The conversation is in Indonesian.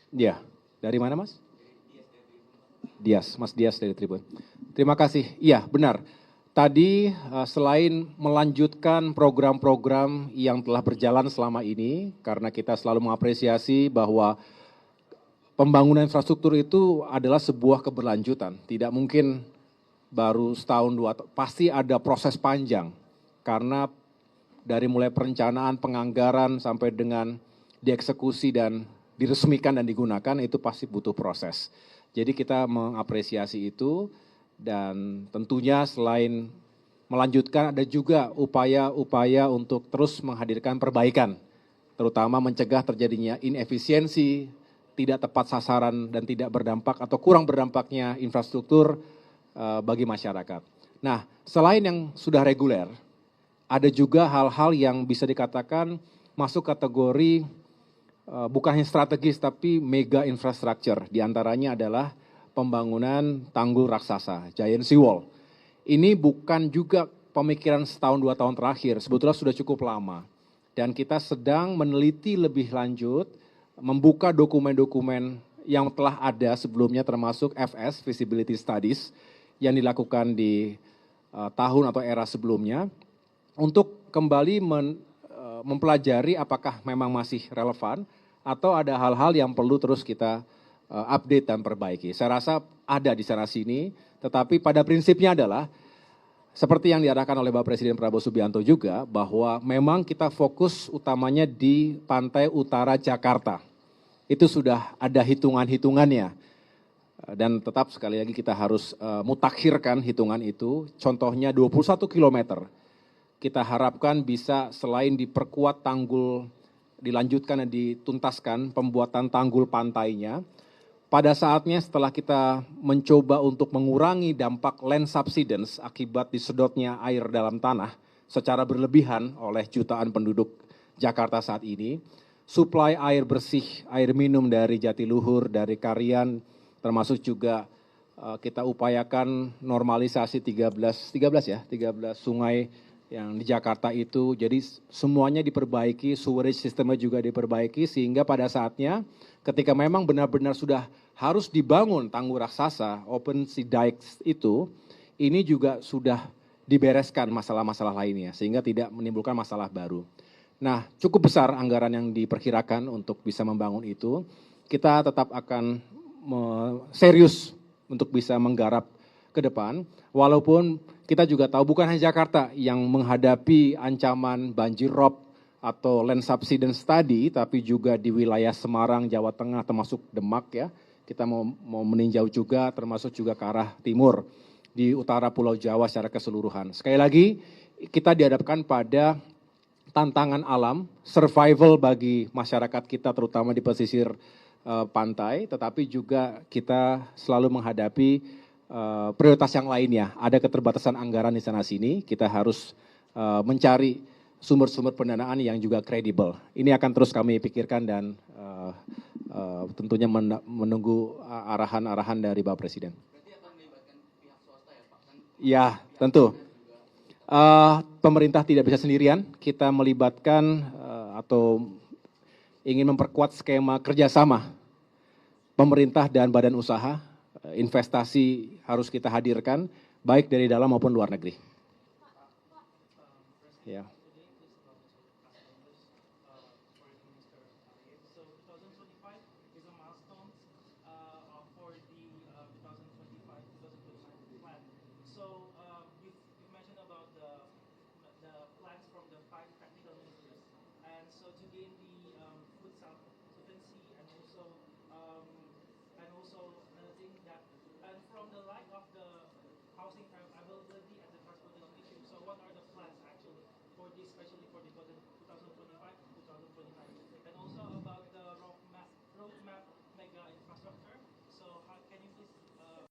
Ya, dari mana Mas? Mas Dias dari Tribun. Terima kasih. Iya, benar. Tadi selain melanjutkan program-program yang telah berjalan selama ini, karena kita selalu mengapresiasi bahwa pembangunan infrastruktur itu adalah sebuah keberlanjutan. Tidak mungkin baru setahun dua, pasti ada proses panjang. Karena dari mulai perencanaan, penganggaran, sampai dengan dieksekusi dan diresmikan dan digunakan, itu pasti butuh proses. Jadi kita mengapresiasi itu, dan tentunya selain melanjutkan ada juga upaya-upaya untuk terus menghadirkan perbaikan, terutama mencegah terjadinya inefisiensi, tidak tepat sasaran dan tidak berdampak atau kurang berdampaknya infrastruktur bagi masyarakat. Nah, selain yang sudah reguler, ada juga hal-hal yang bisa dikatakan masuk kategori bukan hanya strategis tapi mega infrastructure. Di antaranya adalah pembangunan tanggul raksasa, giant seawall. Ini bukan juga pemikiran setahun dua tahun terakhir, sebetulnya sudah cukup lama. Dan kita sedang meneliti lebih lanjut, membuka dokumen-dokumen yang telah ada sebelumnya termasuk FS, Feasibility Studies, yang dilakukan di tahun atau era sebelumnya, untuk kembali mempelajari apakah memang masih relevan atau ada hal-hal yang perlu terus kita update dan perbaiki. Saya rasa ada di sana-sini, tetapi pada prinsipnya adalah seperti yang diarahkan oleh Bapak Presiden Prabowo Subianto juga, bahwa memang kita fokus utamanya di pantai utara Jakarta. Itu sudah ada hitungan-hitungannya. Dan tetap sekali lagi kita harus mutakhirkan hitungan itu. Contohnya 21 kilometer. Kita harapkan bisa selain diperkuat tanggul, dilanjutkan dan dituntaskan pembuatan tanggul pantainya, pada saatnya setelah kita mencoba untuk mengurangi dampak land subsidence akibat disedotnya air dalam tanah secara berlebihan oleh jutaan penduduk Jakarta saat ini, suplai air bersih, air minum dari Jatiluhur, dari Karian, termasuk juga kita upayakan normalisasi 13 sungai yang di Jakarta itu, jadi semuanya diperbaiki, sewerage sistemnya juga diperbaiki, sehingga pada saatnya ketika memang benar-benar sudah harus dibangun tanggul raksasa, open sea dikes itu, ini juga sudah dibereskan masalah-masalah lainnya, sehingga tidak menimbulkan masalah baru. Nah, cukup besar anggaran yang diperkirakan untuk bisa membangun itu, kita tetap akan serius untuk bisa menggarap ke depan, walaupun kita juga tahu bukan hanya Jakarta yang menghadapi ancaman banjir rob atau land subsidence tadi, tapi juga di wilayah Semarang, Jawa Tengah, termasuk Demak ya. Kita mau meninjau juga, termasuk juga ke arah timur, di utara Pulau Jawa secara keseluruhan. Sekali lagi, kita dihadapkan pada tantangan alam, survival bagi masyarakat kita terutama di pesisir pantai, tetapi juga kita selalu menghadapi prioritas yang lainnya. Ada keterbatasan anggaran di sana-sini, kita harus mencari sumber-sumber pendanaan yang juga kredibel. Ini akan terus kami pikirkan dan tentunya menunggu arahan-arahan dari Bapak Presiden. Berarti akan melibatkan pihak swasta ya Pak? Ya, tentu. Pemerintah tidak bisa sendirian, kita melibatkan atau ingin memperkuat skema kerjasama pemerintah dan badan usaha, investasi harus kita hadirkan, baik dari dalam maupun luar negeri. Ya.